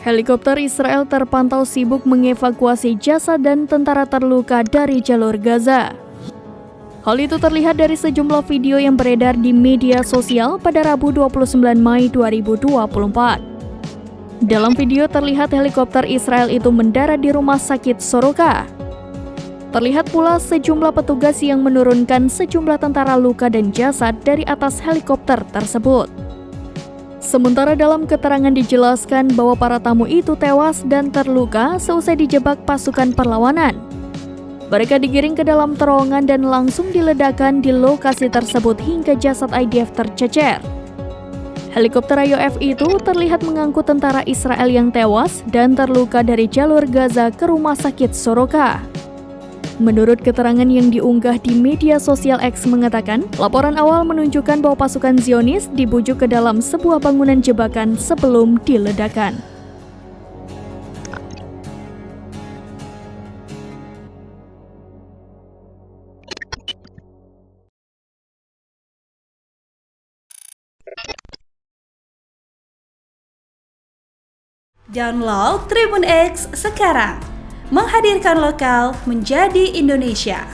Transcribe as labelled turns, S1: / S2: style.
S1: Helikopter Israel terpantau sibuk mengevakuasi jasad dan tentara terluka dari jalur Gaza. Hal itu terlihat dari sejumlah video yang beredar di media sosial pada Rabu 29 Mei 2024. Dalam video terlihat helikopter Israel itu mendarat di rumah sakit Soroka. Terlihat pula sejumlah petugas yang menurunkan sejumlah tentara luka dan jasad dari atas helikopter tersebut. Sementara dalam keterangan dijelaskan bahwa para tamu itu tewas dan terluka seusai dijebak pasukan perlawanan. Mereka digiring ke dalam terowongan dan langsung diledakkan di lokasi tersebut hingga jasad IDF tercecer. Helikopter IOF itu terlihat mengangkut tentara Israel yang tewas dan terluka dari jalur Gaza ke rumah sakit Soroka. Menurut keterangan yang diunggah di media sosial X mengatakan, laporan awal menunjukkan bahwa pasukan Zionis dibujuk ke dalam sebuah bangunan jebakan sebelum diledakkan.
S2: Download Tribun X sekarang, menghadirkan lokal menjadi Indonesia.